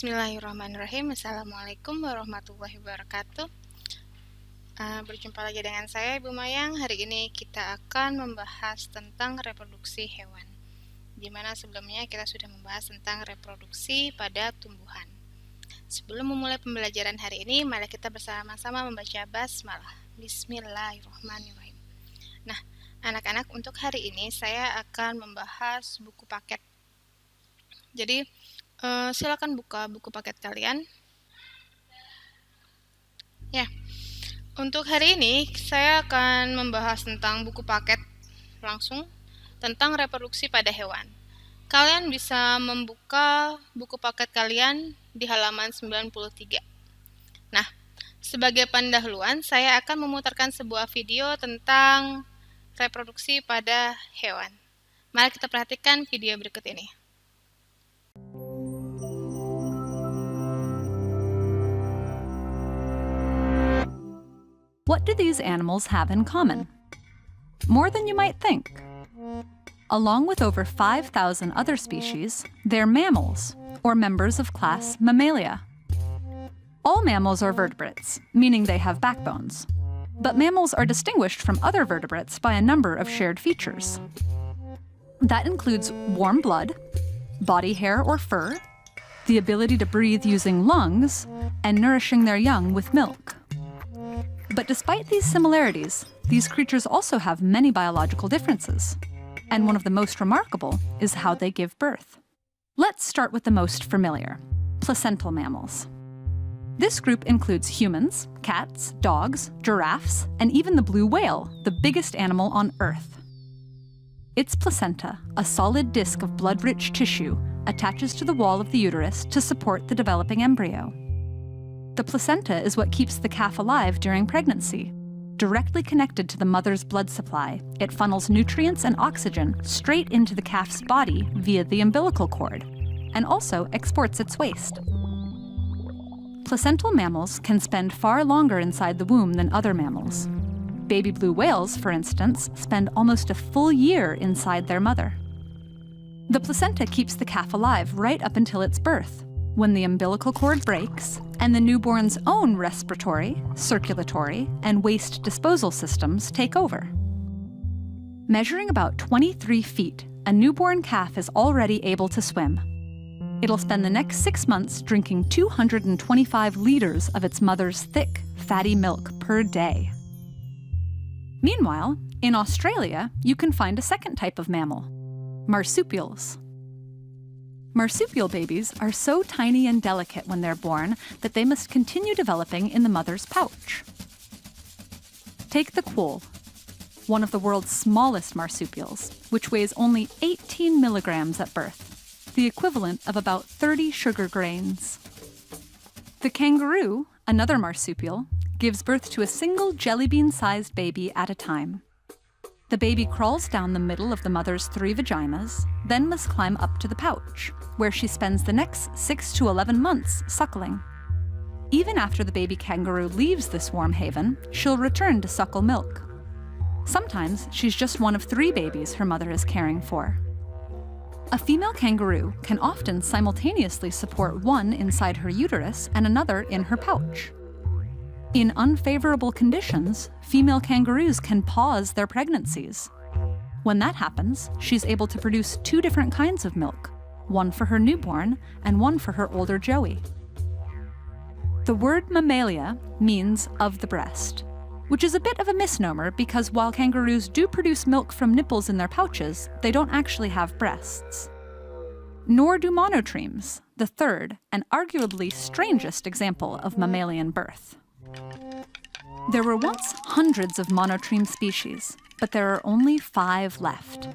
Bismillahirrahmanirrahim. Assalamualaikum warahmatullahi wabarakatuh. Berjumpa lagi dengan saya, Ibu Mayang. Hari ini kita akan membahas tentang reproduksi hewan, di mana sebelumnya kita sudah membahas tentang reproduksi pada tumbuhan. Sebelum memulai pembelajaran hari ini, mari kita bersama-sama membaca basmalah. Bismillahirrahmanirrahim. Nah, anak-anak, untuk hari ini saya akan membahas buku paket. Jadi, silakan buka buku paket kalian. Ya, untuk hari ini saya akan membahas tentang buku paket langsung tentang reproduksi pada hewan. Kalian bisa membuka buku paket kalian di halaman 93. Nah, sebagai pendahuluan, saya akan memutarkan sebuah video tentang reproduksi pada hewan. Mari kita perhatikan video berikut ini. What do these animals have in common? More than you might think. Along with over 5,000 other species, they're mammals, or members of class Mammalia. All mammals are vertebrates, meaning they have backbones. But mammals are distinguished from other vertebrates by a number of shared features. That includes warm blood, body hair or fur, the ability to breathe using lungs, and nourishing their young with milk. But despite these similarities, these creatures also have many biological differences. And one of the most remarkable is how they give birth. Let's start with the most familiar, placental mammals. This group includes humans, cats, dogs, giraffes, and even the blue whale, the biggest animal on Earth. Its placenta, a solid disc of blood-rich tissue, attaches to the wall of the uterus to support the developing embryo. The placenta is what keeps the calf alive during pregnancy. Directly connected to the mother's blood supply, it funnels nutrients and oxygen straight into the calf's body via the umbilical cord, and also exports its waste. Placental mammals can spend far longer inside the womb than other mammals. Baby blue whales, for instance, spend almost a full year inside their mother. The placenta keeps the calf alive right up until its birth, when the umbilical cord breaks and the newborn's own respiratory, circulatory, and waste disposal systems take over. Measuring about 23 feet, a newborn calf is already able to swim. It'll spend the next 6 months drinking 225 liters of its mother's thick, fatty milk per day. Meanwhile, in Australia, you can find a second type of mammal, marsupials. Marsupial babies are so tiny and delicate when they're born that they must continue developing in the mother's pouch. Take the quoll, one of the world's smallest marsupials, which weighs only 18 milligrams at birth, the equivalent of about 30 sugar grains. The kangaroo, another marsupial, gives birth to a single jelly bean-sized baby at a time. The baby crawls down the middle of the mother's 3 vaginas, then must climb up to the pouch, where she spends the next 6 to 11 months suckling. Even after the baby kangaroo leaves this warm haven, she'll return to suckle milk. Sometimes she's just one of 3 babies her mother is caring for. A female kangaroo can often simultaneously support one inside her uterus and another in her pouch. In unfavorable conditions, female kangaroos can pause their pregnancies. When that happens, she's able to produce 2 different kinds of milk, one for her newborn and one for her older joey. The word mammalia means of the breast, which is a bit of a misnomer because while kangaroos do produce milk from nipples in their pouches, they don't actually have breasts. Nor do monotremes, the third and arguably strangest example of mammalian birth. There were once hundreds of monotreme species, but there are only 5 left.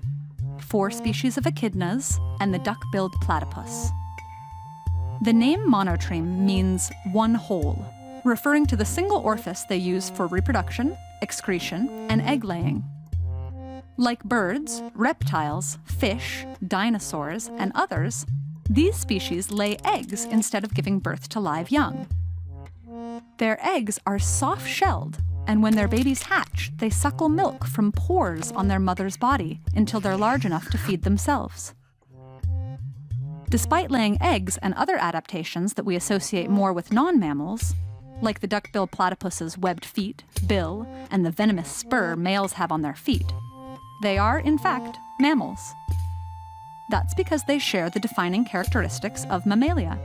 4 species of echidnas and the duck-billed platypus. The name monotreme means one whole, referring to the single orifice they use for reproduction, excretion, and egg-laying. Like birds, reptiles, fish, dinosaurs, and others, these species lay eggs instead of giving birth to live young. Their eggs are soft-shelled, and when their babies hatch, they suckle milk from pores on their mother's body until they're large enough to feed themselves. Despite laying eggs and other adaptations that we associate more with non-mammals, like the duckbill platypus's webbed feet, bill, and the venomous spur males have on their feet, they are, in fact, mammals. That's because they share the defining characteristics of Mammalia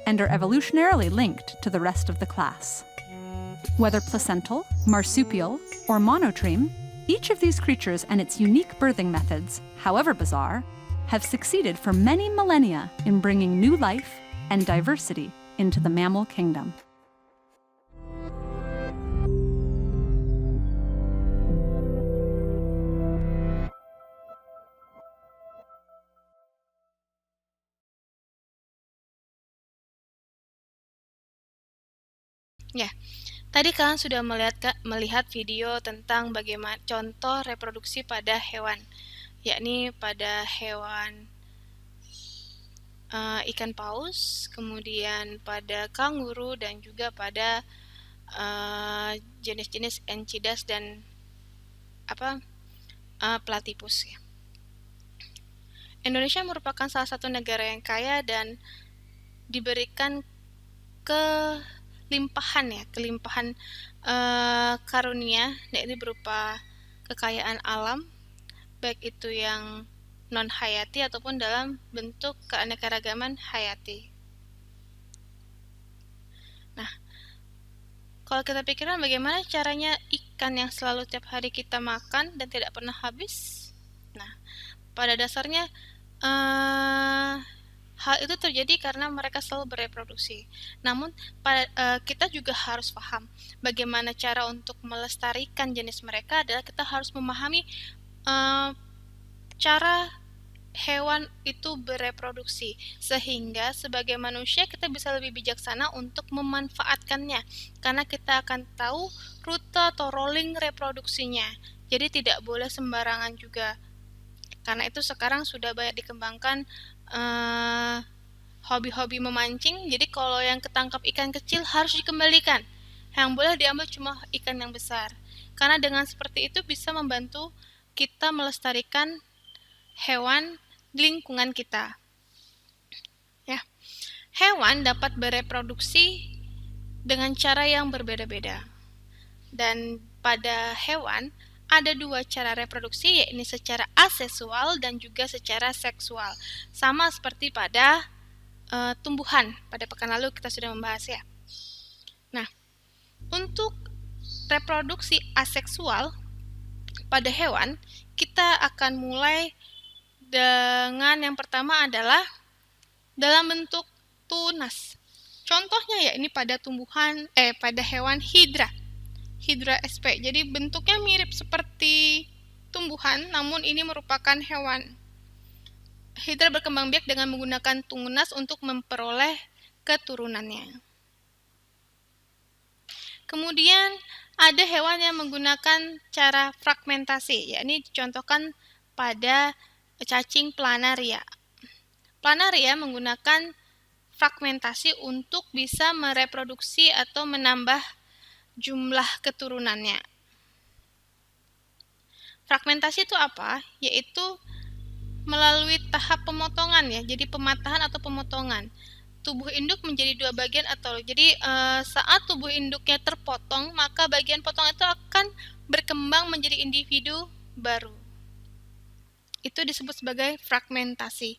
and are evolutionarily linked to the rest of the class. Whether placental, marsupial, or monotreme, each of these creatures and its unique birthing methods, however bizarre, have succeeded for many millennia in bringing new life and diversity into the mammal kingdom. Ya, tadi kalian sudah melihat video tentang bagaimana contoh reproduksi pada hewan, yakni pada hewan ikan paus, kemudian pada kanguru, dan juga pada jenis-jenis Encidas dan platypus. Ya. Indonesia merupakan salah satu negara yang kaya dan diberikan kelimpahan karunia, yaitu berupa kekayaan alam, baik itu yang non-hayati ataupun dalam bentuk keanekaragaman hayati. Nah, kalau kita pikirkan bagaimana caranya ikan yang selalu tiap hari kita makan dan tidak pernah habis? Nah, pada dasarnya hal itu terjadi karena mereka selalu bereproduksi. Namun, kita juga harus paham bagaimana cara untuk melestarikan jenis mereka adalah kita harus memahami cara hewan itu bereproduksi, sehingga sebagai manusia kita bisa lebih bijaksana untuk memanfaatkannya, karena kita akan tahu rute atau rolling reproduksinya. Jadi tidak boleh sembarangan juga. Karena itu sekarang sudah banyak dikembangkan hobi-hobi memancing. Jadi kalau yang ketangkap ikan kecil harus dikembalikan. Yang boleh diambil cuma ikan yang besar. Karena dengan seperti itu bisa membantu kita melestarikan hewan di lingkungan kita. Ya. Hewan dapat bereproduksi dengan cara yang berbeda-beda. Dan pada hewan ada dua cara reproduksi, yaitu secara aseksual dan juga secara seksual. Sama seperti pada tumbuhan. Pada pekan lalu kita sudah membahas ya. Nah, untuk reproduksi aseksual pada hewan, kita akan mulai dengan yang pertama adalah dalam bentuk tunas. Contohnya ya ini pada pada hewan Hydra sp. Jadi bentuknya mirip seperti tumbuhan, namun ini merupakan hewan. Hydra berkembang biak dengan menggunakan tunas untuk memperoleh keturunannya. Kemudian ada hewan yang menggunakan cara fragmentasi, yakni dicontohkan pada cacing planaria. Planaria menggunakan fragmentasi untuk bisa mereproduksi atau menambah jumlah keturunannya. Fragmentasi itu apa? Yaitu melalui tahap pemotongan ya, jadi pematahan atau pemotongan. Tubuh induk menjadi dua bagian saat tubuh induknya terpotong, maka bagian potong itu akan berkembang menjadi individu baru. Itu disebut sebagai fragmentasi.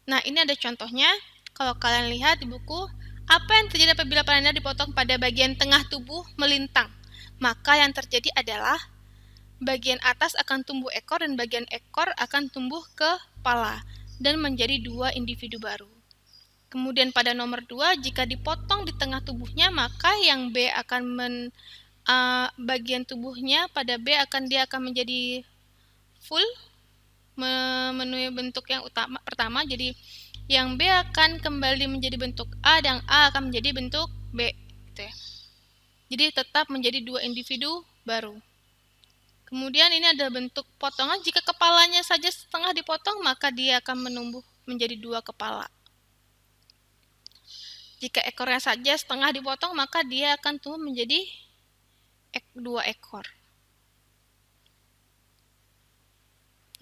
Nah, ini ada contohnya. Kalau kalian lihat di buku, apa yang terjadi apabila planaria dipotong pada bagian tengah tubuh melintang? Maka yang terjadi adalah bagian atas akan tumbuh ekor dan bagian ekor akan tumbuh kepala dan menjadi dua individu baru. Kemudian pada nomor 2, jika dipotong di tengah tubuhnya, maka yang B akan bagian tubuhnya pada B akan menjadi full, memenuhi bentuk yang pertama. Jadi yang B akan kembali menjadi bentuk A dan A akan menjadi bentuk B gitu ya. Jadi tetap menjadi dua individu baru. Kemudian ini ada bentuk potongan, jika kepalanya saja setengah dipotong maka dia akan menumbuh menjadi dua kepala. Jika ekornya saja setengah dipotong maka dia akan tumbuh menjadi dua ekor.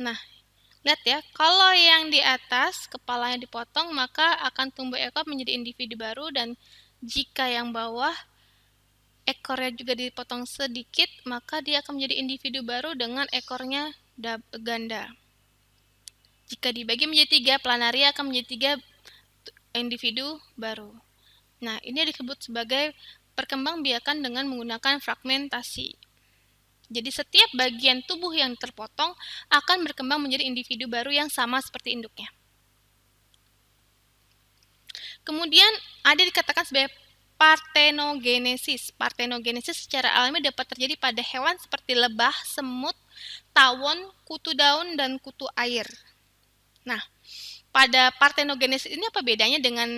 Nah, Lihat ya, kalau yang di atas kepalanya dipotong, maka akan tumbuh ekor menjadi individu baru, dan jika yang bawah ekornya juga dipotong sedikit, maka dia akan menjadi individu baru dengan ekornya ganda. Jika dibagi menjadi 3, planaria akan menjadi 3 individu baru. Nah, ini disebut sebagai perkembangbiakan dengan menggunakan fragmentasi. Jadi setiap bagian tubuh yang terpotong akan berkembang menjadi individu baru yang sama seperti induknya. Kemudian ada dikatakan sebagai partenogenesis. Partenogenesis secara alami dapat terjadi pada hewan seperti lebah, semut, tawon, kutu daun, dan kutu air. Nah, pada partenogenesis ini apa bedanya dengan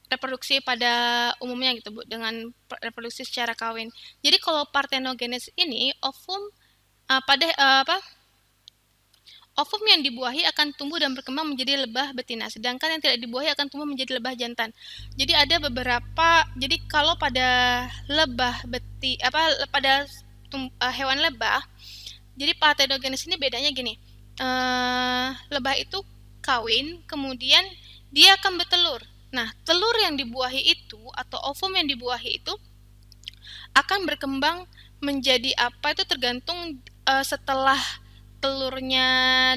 reproduksi pada umumnya gitu Bu, dengan reproduksi secara kawin. Jadi kalau partenogenesis ini ovum yang dibuahi akan tumbuh dan berkembang menjadi lebah betina, sedangkan yang tidak dibuahi akan tumbuh menjadi lebah jantan. Jadi ada jadi kalau pada hewan lebah, jadi partenogenesis ini bedanya gini. Lebah itu kawin, kemudian dia akan bertelur. Nah, telur yang dibuahi itu atau ovum yang dibuahi itu akan berkembang menjadi apa itu tergantung setelah telurnya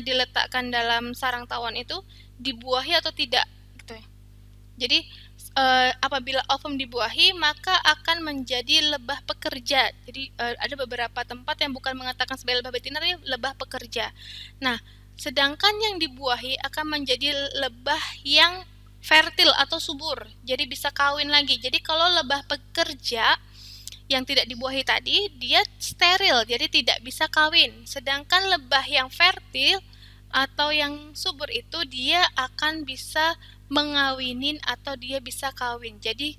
diletakkan dalam sarang tawon itu dibuahi atau tidak gitu ya. Jadi apabila ovum dibuahi maka akan menjadi lebah pekerja. Jadi ada beberapa tempat yang bukan mengatakan sebagai lebah betina tapi lebah pekerja. Nah, sedangkan yang dibuahi akan menjadi lebah yang fertil atau subur. Jadi bisa kawin lagi. Jadi kalau lebah pekerja yang tidak dibuahi tadi, dia steril, jadi tidak bisa kawin. Sedangkan lebah yang fertil atau yang subur itu dia akan bisa mengawinin atau dia bisa kawin. Jadi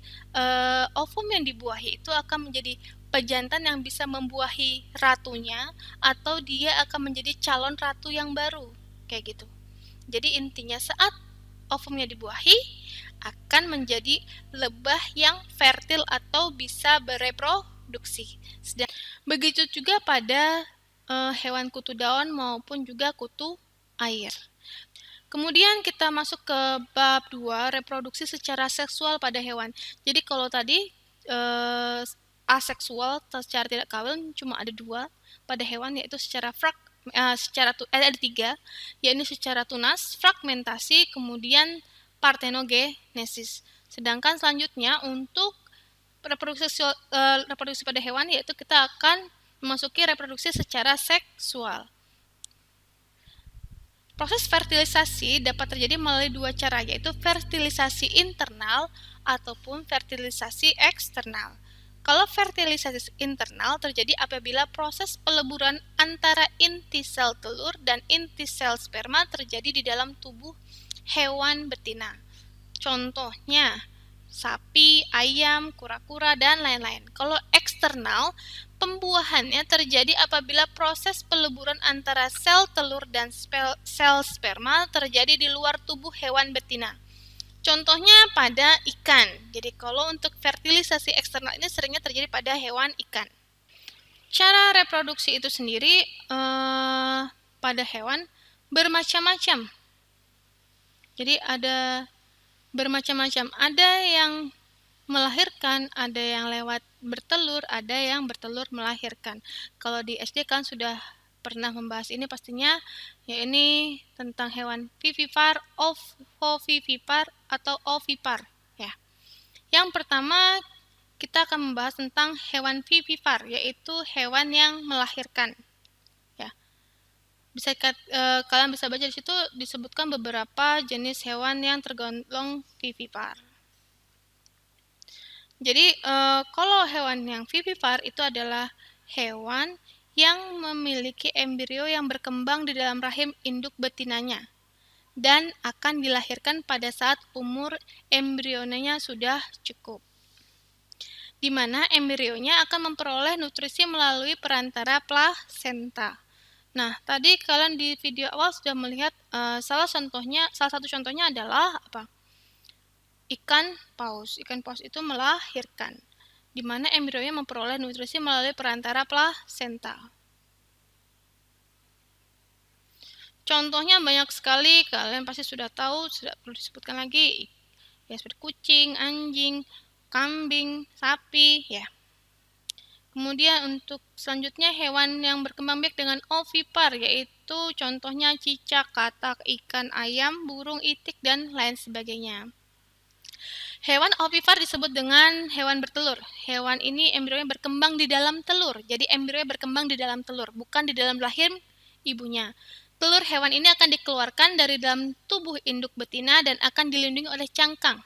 ovum yang dibuahi itu akan menjadi pejantan yang bisa membuahi ratunya atau dia akan menjadi calon ratu yang baru. Kayak gitu. Jadi intinya saat ovumnya dibuahi akan menjadi lebah yang fertil atau bisa bereproduksi. Begitu juga pada hewan kutu daun maupun juga kutu air. Kemudian kita masuk ke bab 2, reproduksi secara seksual pada hewan. Jadi kalau tadi aseksual secara tidak kawin cuma ada 2 pada hewan, yaitu ada 3, yaitu secara tunas, fragmentasi, kemudian partenogenesis. Sedangkan selanjutnya untuk reproduksi pada hewan, yaitu kita akan memasuki reproduksi secara seksual. Proses fertilisasi dapat terjadi melalui 2 cara, yaitu fertilisasi internal ataupun fertilisasi eksternal. Kalau fertilisasi internal terjadi apabila proses peleburan antara inti sel telur dan inti sel sperma terjadi di dalam tubuh hewan betina. Contohnya, sapi, ayam, kura-kura, dan lain-lain. Kalau eksternal, pembuahannya terjadi apabila proses peleburan antara sel telur dan sel sperma terjadi di luar tubuh hewan betina. Contohnya pada ikan. Jadi kalau untuk fertilisasi eksternal ini seringnya terjadi pada hewan ikan. Cara reproduksi itu sendiri pada hewan bermacam-macam. Jadi ada bermacam-macam. Ada yang melahirkan, ada yang lewat bertelur, ada yang bertelur melahirkan. Kalau di SD kan sudah pernah membahas ini pastinya, ya ini tentang hewan vivipar, ovovivipar, atau ovipar. Ya. Yang pertama kita akan membahas tentang hewan vivipar, yaitu hewan yang melahirkan. Ya. Kalian bisa baca di situ disebutkan beberapa jenis hewan yang tergolong vivipar. Jadi kalau hewan yang vivipar itu adalah hewan yang memiliki embrio yang berkembang di dalam rahim induk betinanya dan akan dilahirkan pada saat umur embrionya sudah cukup, di mana embrionya akan memperoleh nutrisi melalui perantara plasenta. Nah, tadi kalian di video awal sudah melihat salah satu contohnya adalah apa? Ikan paus. Ikan paus itu melahirkan, di mana embrionya memperoleh nutrisi melalui perantara plasenta. Contohnya banyak sekali, kalian pasti sudah tahu, sudah perlu disebutkan lagi. Ya, seperti kucing, anjing, kambing, sapi, ya. Kemudian untuk selanjutnya hewan yang berkembang biak dengan ovipar, yaitu contohnya cicak, katak, ikan, ayam, burung, itik, dan lain sebagainya. Hewan ovipar disebut dengan hewan bertelur. Hewan ini embrionya berkembang di dalam telur. Jadi embrionya berkembang di dalam telur, bukan di dalam rahim ibunya. Telur hewan ini akan dikeluarkan dari dalam tubuh induk betina dan akan dilindungi oleh cangkang.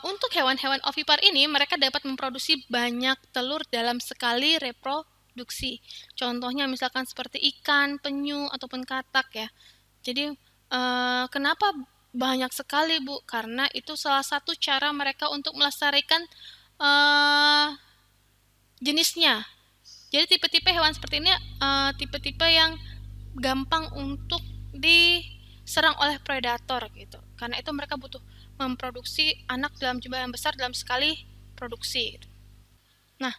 Untuk hewan-hewan ovipar ini, mereka dapat memproduksi banyak telur dalam sekali reproduksi. Contohnya misalkan seperti ikan, penyu, ataupun katak ya. Jadi, kenapa banyak sekali, Bu? Karena itu salah satu cara mereka untuk melestarikan jenisnya. Jadi tipe-tipe hewan seperti ini tipe-tipe yang gampang untuk diserang oleh predator gitu. Karena itu mereka butuh memproduksi anak dalam jumlah yang besar dalam sekali produksi. Nah,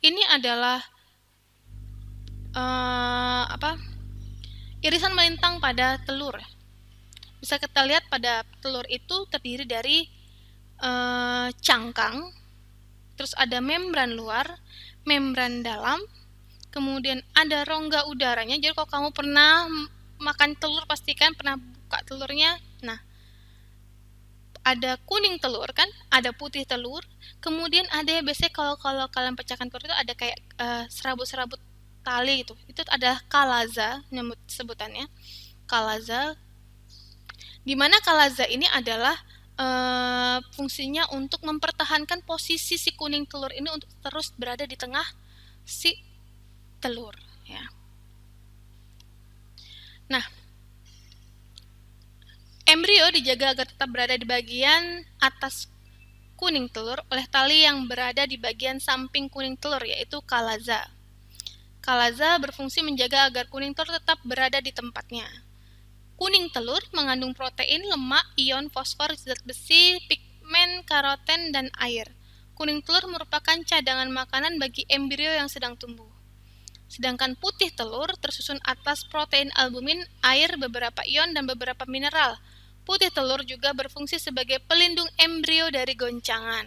ini adalah irisan melintang pada telur. Bisa kita lihat pada telur itu terdiri dari cangkang, terus ada membran luar, membran dalam, kemudian ada rongga udaranya. Jadi kalau kamu pernah makan telur, pastikan pernah buka telurnya. Nah, ada kuning telur kan, ada putih telur, kemudian ada biasanya kalau kalian pecahkan telur itu ada kayak serabut-serabut tali gitu. Itu adalah kalaza sebutannya. Kalaza. Di mana kalaza ini adalah fungsinya untuk mempertahankan posisi si kuning telur ini untuk terus berada di tengah si telur ya. Nah, embrio dijaga agar tetap berada di bagian atas kuning telur oleh tali yang berada di bagian samping kuning telur, yaitu kalaza. Kalaza berfungsi menjaga agar kuning telur tetap berada di tempatnya. Kuning telur mengandung protein, lemak, ion fosfor, zat besi, pigmen, karoten, dan air. Kuning telur merupakan cadangan makanan bagi embrio yang sedang tumbuh. Sedangkan putih telur tersusun atas protein albumin, air, beberapa ion, dan beberapa mineral. Putih telur juga berfungsi sebagai pelindung embrio dari goncangan.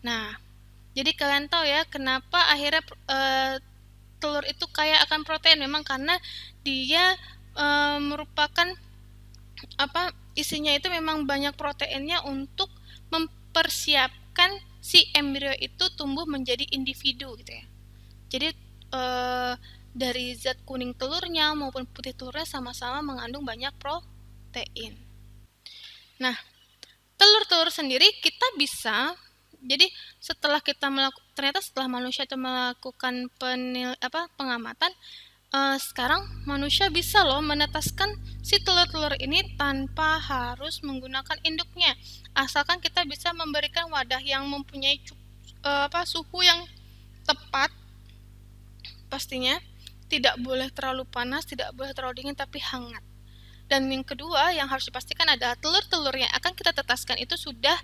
Nah, jadi kalian tahu ya kenapa akhirnya telur itu kaya akan protein. Memang karena dia merupakan isinya itu memang banyak proteinnya untuk mempersiapkan si embrio itu tumbuh menjadi individu gitu ya. Jadi dari zat kuning telurnya maupun putih telurnya sama-sama mengandung banyak protein. Nah, telur-telur sendiri kita bisa, jadi setelah kita ternyata setelah manusia itu melakukan pengamatan, sekarang manusia bisa loh menetaskan si telur-telur ini tanpa harus menggunakan induknya, asalkan kita bisa memberikan wadah yang mempunyai suhu yang tepat. Pastinya tidak boleh terlalu panas, tidak boleh terlalu dingin, tapi hangat. Dan yang kedua yang harus dipastikan adalah telur-telur yang akan kita tetaskan itu sudah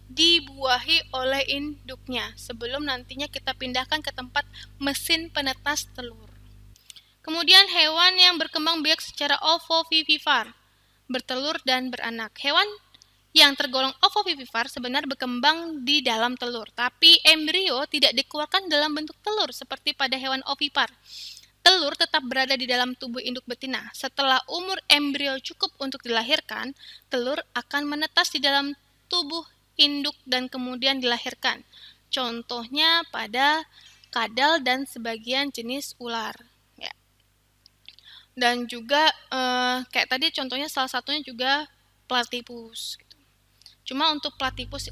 dibuahi oleh induknya sebelum nantinya kita pindahkan ke tempat mesin penetas telur. Kemudian hewan yang berkembang biak secara ovovivipar, bertelur dan beranak. Hewan yang tergolong ovovivipar sebenarnya berkembang di dalam telur, tapi embrio tidak dikeluarkan dalam bentuk telur seperti pada hewan ovipar. Telur tetap berada di dalam tubuh induk betina. Setelah umur embrio cukup untuk dilahirkan, telur akan menetas di dalam tubuh induk dan kemudian dilahirkan. Contohnya pada kadal dan sebagian jenis ular. Ya. Dan juga kayak tadi contohnya salah satunya juga platypus. Gitu. Cuma untuk platypus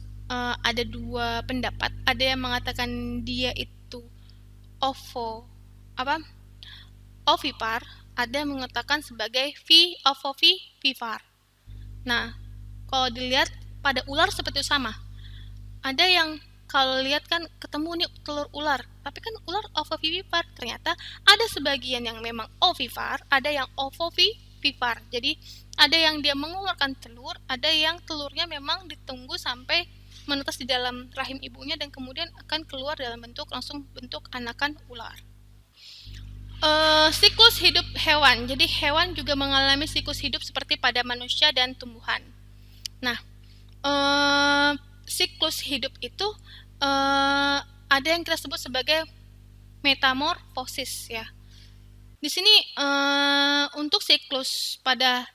ada dua pendapat. Ada yang mengatakan dia itu ovipar, ada yang mengatakan sebagai ovovivipar. Nah, kalau dilihat pada ular seperti itu sama. Ada yang kalau lihat kan ketemu nih telur ular, tapi kan ular ovovivipar. Ternyata ada sebagian yang memang ovipar, ada yang ovovivipar. Jadi ada yang dia mengeluarkan telur, ada yang telurnya memang ditunggu sampai menetas di dalam rahim ibunya dan kemudian akan keluar dalam bentuk langsung bentuk anakan ular. Siklus hidup hewan. Jadi hewan juga mengalami siklus hidup seperti pada manusia dan tumbuhan. Nah, siklus hidup itu ada yang kita sebut sebagai metamorfosis ya. Di sini untuk siklus pada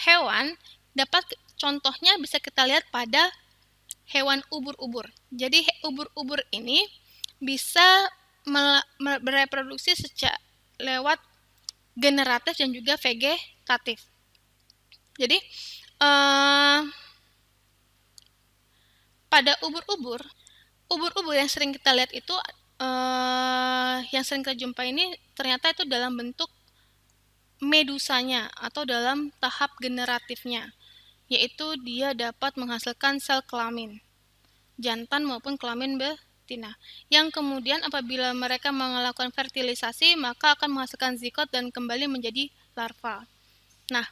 hewan dapat contohnya bisa kita lihat pada hewan ubur-ubur. Jadi ubur-ubur ini bisa bereproduksi lewat generatif dan juga vegetatif. Jadi pada ubur-ubur yang sering kita lihat itu yang sering kita jumpai ini ternyata itu dalam bentuk medusanya atau dalam tahap generatifnya, yaitu dia dapat menghasilkan sel kelamin jantan maupun kelamin betina, yang kemudian apabila mereka melakukan fertilisasi maka akan menghasilkan zigot dan kembali menjadi larva. Nah,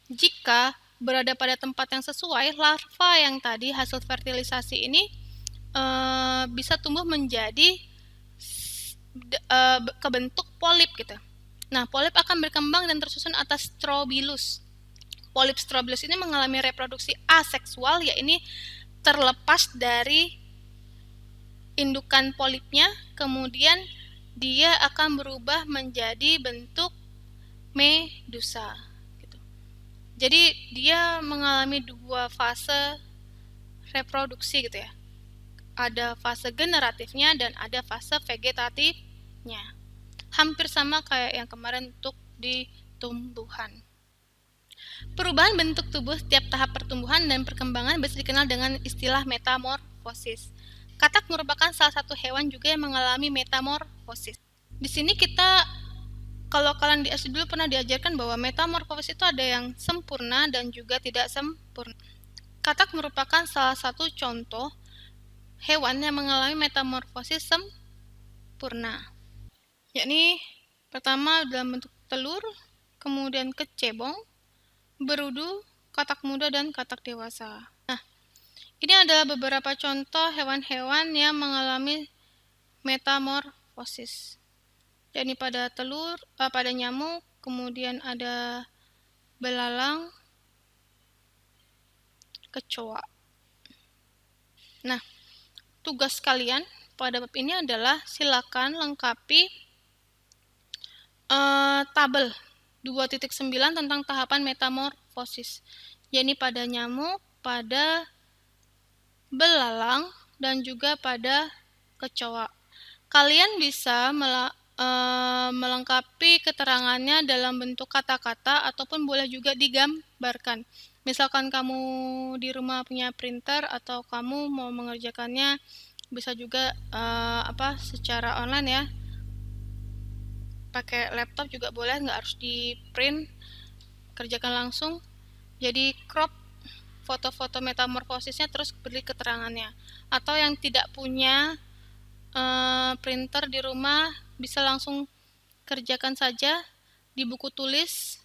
jika berada pada tempat yang sesuai, larva yang tadi hasil fertilisasi ini bisa tumbuh menjadi kebentuk polip gitu. Nah, polip akan berkembang dan tersusun atas strobilus. Polip strobilus ini mengalami reproduksi aseksual, yaitu terlepas dari indukan polipnya, kemudian dia akan berubah menjadi bentuk medusa. Gitu. Jadi dia mengalami dua fase reproduksi gitu ya. Ada fase generatifnya dan ada fase vegetatifnya. Hampir sama kayak yang kemarin untuk di tumbuhan. Perubahan bentuk tubuh setiap tahap pertumbuhan dan perkembangan bisa dikenal dengan istilah metamorfosis. Katak merupakan salah satu hewan juga yang mengalami metamorfosis. Di sini kita, kalau kalian di SD dulu pernah diajarkan bahwa metamorfosis itu ada yang sempurna dan juga tidak sempurna. Katak merupakan salah satu contoh hewan yang mengalami metamorfosis sempurna. Yakni pertama dalam bentuk telur, kemudian kecebong, berudu, katak muda, dan katak dewasa. Nah, ini adalah beberapa contoh hewan-hewan yang mengalami metamorfosis. Jadi pada telur, pada nyamuk, kemudian ada belalang, kecoa. Nah, tugas kalian pada bab ini adalah silakan lengkapi tabel 2.9 tentang tahapan metamorfosis, yakni pada nyamuk, pada belalang, dan juga pada kecoa. Kalian bisa melengkapi keterangannya dalam bentuk kata-kata ataupun boleh juga digambarkan. Misalkan kamu di rumah punya printer atau kamu mau mengerjakannya bisa juga secara online ya. Pakai laptop juga boleh, nggak harus di print, kerjakan langsung. Jadi crop foto-foto metamorfosisnya terus beri keterangannya. Atau yang tidak punya printer di rumah bisa langsung kerjakan saja di buku tulis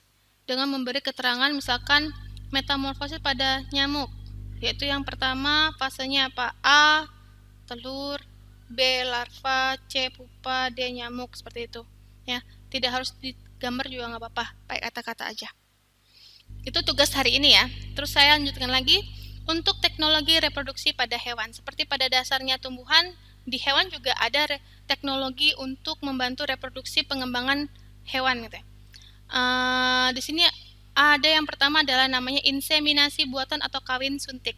dengan memberi keterangan, misalkan metamorfosis pada nyamuk, yaitu yang pertama fasenya apa? A. Telur, B. Larva, C. Pupa, D. Nyamuk, seperti itu. Ya, tidak harus digambar juga nggak apa-apa, pakai kata-kata aja. Itu tugas hari ini ya. Terus saya lanjutkan lagi untuk teknologi reproduksi pada hewan. Seperti pada dasarnya tumbuhan, di hewan juga ada teknologi untuk membantu reproduksi pengembangan hewan gitu ya. Di sini ada yang pertama adalah namanya inseminasi buatan atau kawin suntik.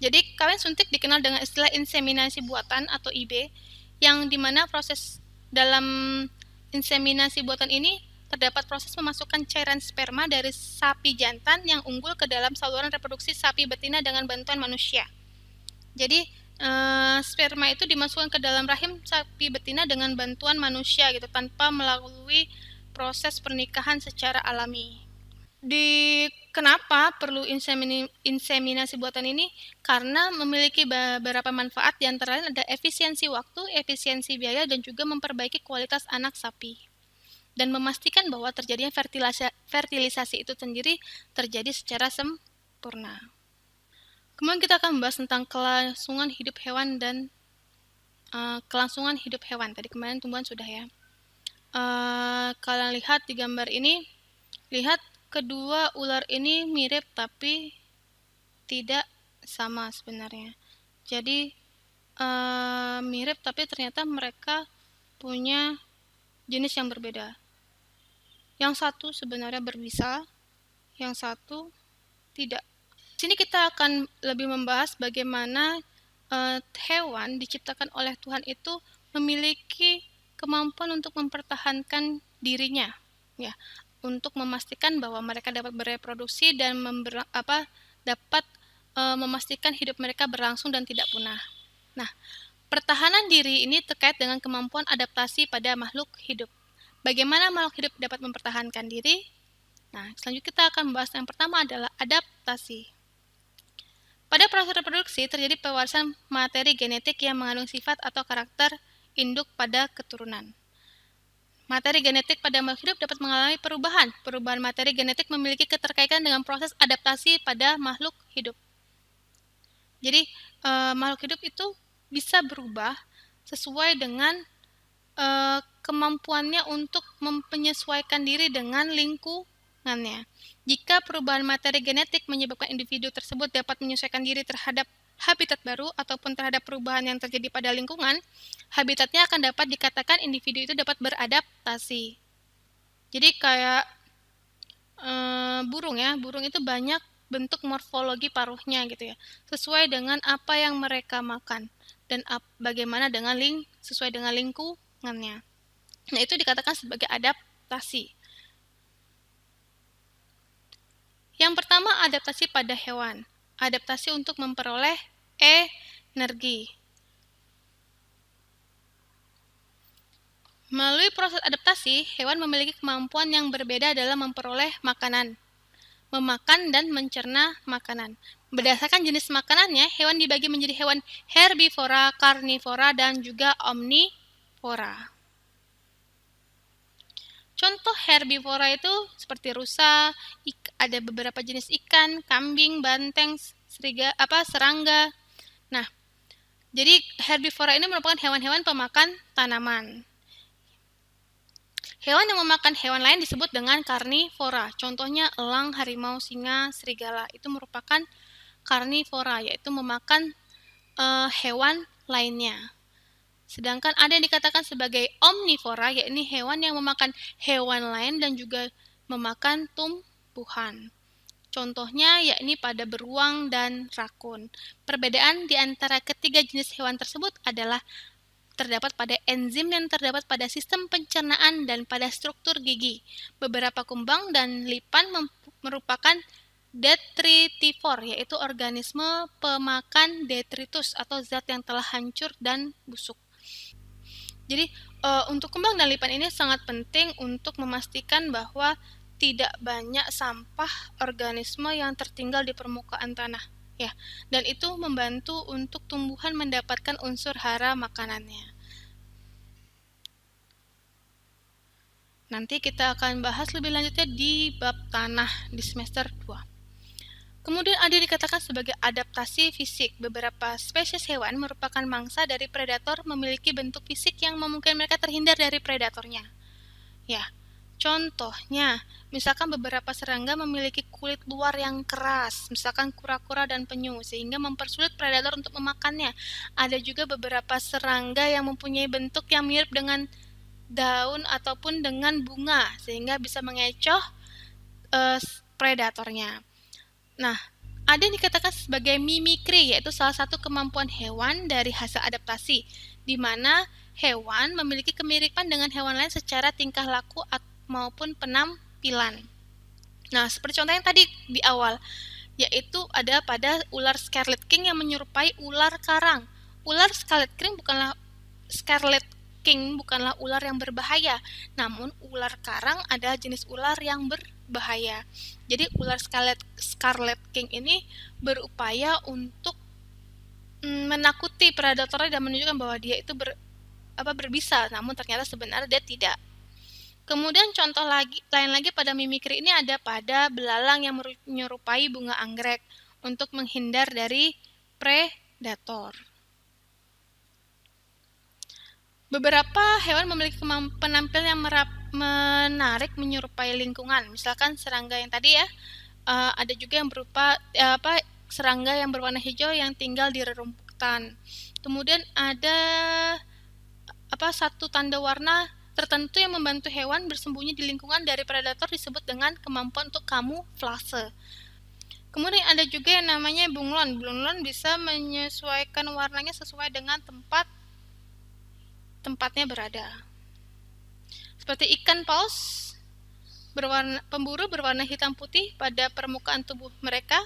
Jadi kawin suntik dikenal dengan istilah inseminasi buatan atau IB, yang dimana proses dalam inseminasi buatan ini terdapat proses memasukkan cairan sperma dari sapi jantan yang unggul ke dalam saluran reproduksi sapi betina dengan bantuan manusia. Jadi sperma itu dimasukkan ke dalam rahim sapi betina dengan bantuan manusia gitu, tanpa melalui proses pernikahan secara alami. Kenapa perlu inseminasi buatan ini? Karena memiliki beberapa manfaat, di antara lain ada efisiensi waktu, efisiensi biaya, dan juga memperbaiki kualitas anak sapi. Dan memastikan bahwa terjadinya fertilisasi itu sendiri terjadi secara sempurna. Kemudian kita akan membahas tentang kelangsungan hidup hewan dan kelangsungan hidup hewan. Tadi kemarin tumbuhan sudah ya. Kalian lihat di gambar ini, lihat kedua ular ini mirip tapi tidak sama sebenarnya. Jadi mirip tapi ternyata mereka punya jenis yang berbeda. Yang satu sebenarnya berbisa, yang satu tidak. Di sini kita akan lebih membahas bagaimana hewan diciptakan oleh Tuhan itu memiliki kemampuan untuk mempertahankan dirinya, ya, untuk memastikan bahwa mereka dapat bereproduksi dan dapat memastikan hidup mereka berlangsung dan tidak punah. Nah, pertahanan diri ini terkait dengan kemampuan adaptasi pada makhluk hidup. Bagaimana makhluk hidup dapat mempertahankan diri? Nah, selanjutnya kita akan membahas yang pertama adalah adaptasi. Pada proses reproduksi terjadi pewarisan materi genetik yang mengandung sifat atau karakter induk pada keturunan. Materi genetik pada makhluk hidup dapat mengalami perubahan. Perubahan materi genetik memiliki keterkaitan dengan proses adaptasi pada makhluk hidup. Jadi, makhluk hidup itu bisa berubah sesuai dengan kemampuannya untuk menyesuaikan diri dengan lingkungannya. Jika perubahan materi genetik menyebabkan individu tersebut dapat menyesuaikan diri terhadap habitat baru ataupun terhadap perubahan yang terjadi pada lingkungan, habitatnya akan dapat dikatakan individu itu dapat beradaptasi. Jadi kayak burung ya, burung itu banyak bentuk morfologi paruhnya gitu ya, sesuai dengan apa yang mereka makan dan bagaimana dengan sesuai dengan lingkungannya. Nah, itu dikatakan sebagai adaptasi. Yang pertama, adaptasi pada hewan. Adaptasi untuk memperoleh energi. Melalui proses adaptasi, hewan memiliki kemampuan yang berbeda dalam memperoleh makanan, memakan dan mencerna makanan. Berdasarkan jenis makanannya, hewan dibagi menjadi hewan herbivora, karnivora, dan juga omnivora. Contoh herbivora itu seperti rusa, ada beberapa jenis ikan, kambing, banteng, serangga. Nah, jadi herbivora ini merupakan hewan-hewan pemakan tanaman. Hewan yang memakan hewan lain disebut dengan karnivora. Contohnya elang, harimau, singa, serigala. Itu merupakan karnivora, yaitu memakan hewan lainnya. Sedangkan ada yang dikatakan sebagai omnivora, yakni hewan yang memakan hewan lain dan juga memakan tumbuhan. Contohnya yakni pada beruang dan rakun. Perbedaan di antara ketiga jenis hewan tersebut adalah terdapat pada enzim yang terdapat pada sistem pencernaan dan pada struktur gigi. Beberapa kumbang dan lipan merupakan detritivor, yaitu organisme pemakan detritus atau zat yang telah hancur dan busuk. Jadi untuk kumbang dan lipan ini sangat penting untuk memastikan bahwa tidak banyak sampah organisme yang tertinggal di permukaan tanah, ya. Dan itu membantu untuk tumbuhan mendapatkan unsur hara makanannya. Nanti kita akan bahas lebih lanjutnya di bab tanah di semester 2. Kemudian ada dikatakan sebagai adaptasi fisik. Beberapa spesies hewan merupakan mangsa dari predator memiliki bentuk fisik yang memungkinkan mereka terhindar dari predatornya. Ya, contohnya, misalkan beberapa serangga memiliki kulit luar yang keras, misalkan kura-kura dan penyu, sehingga mempersulit predator untuk memakannya. Ada juga beberapa serangga yang mempunyai bentuk yang mirip dengan daun ataupun dengan bunga, sehingga bisa mengecoh predatornya. Nah, ada yang dikatakan sebagai mimikri, yaitu salah satu kemampuan hewan dari hasil adaptasi, di mana hewan memiliki kemiripan dengan hewan lain secara tingkah laku maupun penampilan. Nah, seperti contoh yang tadi di awal, yaitu ada pada ular Scarlet King yang menyerupai ular karang. Ular Scarlet King bukanlah ular yang berbahaya, namun ular karang adalah jenis ular yang berbahaya. Jadi ular Scarlet King ini berupaya untuk menakuti predatornya dan menunjukkan bahwa dia itu berbisa, namun ternyata sebenarnya dia tidak. Kemudian contoh lain lagi pada mimikri ini ada pada belalang yang menyerupai bunga anggrek untuk menghindar dari predator. Beberapa hewan memiliki penampilan yang menarik menyerupai lingkungan. Misalkan serangga yang tadi ya, ada juga yang berupa serangga yang berwarna hijau yang tinggal di rerumputan. Kemudian ada satu tanda warna tertentu yang membantu hewan bersembunyi di lingkungan dari predator disebut dengan kemampuan untuk kamuflase. Kemudian ada juga yang namanya bunglon. Bunglon bisa menyesuaikan warnanya sesuai dengan tempatnya berada. Seperti ikan paus, pemburu berwarna hitam putih pada permukaan tubuh mereka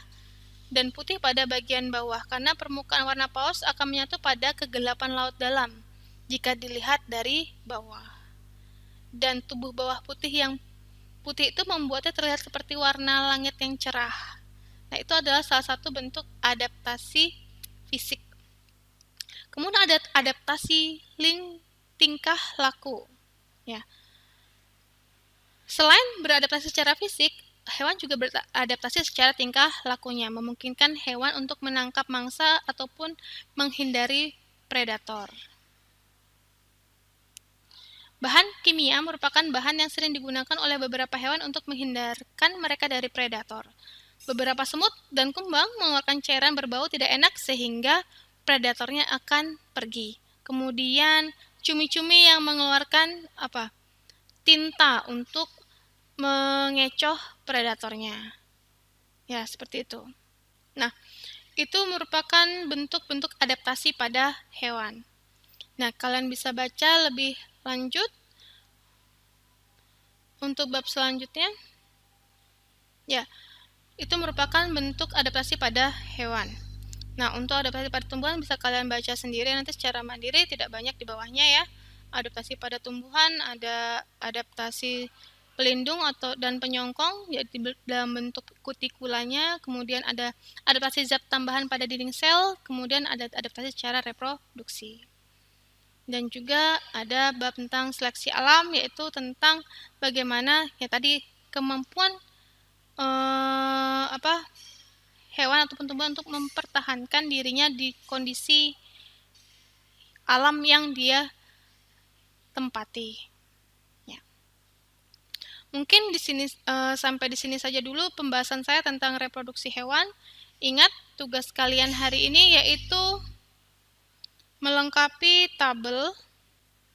dan putih pada bagian bawah, karena permukaan warna paus akan menyatu pada kegelapan laut dalam jika dilihat dari bawah. Dan tubuh bawah putih itu membuatnya terlihat seperti warna langit yang cerah. Nah, itu adalah salah satu bentuk adaptasi fisik. Kemudian ada adaptasi tingkah laku. Ya. Selain beradaptasi secara fisik, hewan juga beradaptasi secara tingkah lakunya, memungkinkan hewan untuk menangkap mangsa ataupun menghindari predator. Bahan kimia merupakan bahan yang sering digunakan oleh beberapa hewan untuk menghindarkan mereka dari predator. Beberapa semut dan kumbang mengeluarkan cairan berbau tidak enak sehingga predatornya akan pergi. Kemudian cumi-cumi yang mengeluarkan tinta untuk mengecoh predatornya. Ya, seperti itu. Nah, itu merupakan bentuk-bentuk adaptasi pada hewan. Nah, kalian bisa baca lebih lanjut untuk bab selanjutnya. Ya, itu merupakan bentuk adaptasi pada hewan. Nah, untuk adaptasi pada tumbuhan bisa kalian baca sendiri nanti secara mandiri, tidak banyak di bawahnya ya. Adaptasi pada tumbuhan, ada adaptasi pelindung dan penyongkong yaitu dalam bentuk kutikulanya, kemudian ada adaptasi zat tambahan pada dinding sel, kemudian ada adaptasi secara reproduksi. Dan juga ada bab tentang seleksi alam, yaitu tentang bagaimana ya tadi kemampuan hewan ataupun tumbuhan untuk mempertahankan dirinya di kondisi alam yang dia tempati. Ya. Mungkin di sini sampai di sini saja dulu pembahasan saya tentang reproduksi hewan. Ingat, tugas kalian hari ini yaitu melengkapi tabel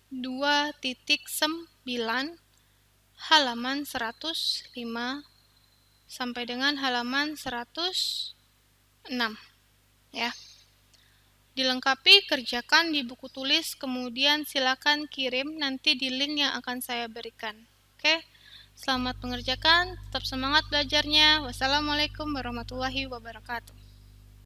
2.9 halaman 105 sampai dengan halaman 106 ya. Dilengkapi, kerjakan di buku tulis, kemudian silakan kirim nanti di link yang akan saya berikan. Oke, selamat mengerjakan, tetap semangat belajarnya. Wassalamualaikum warahmatullahi wabarakatuh.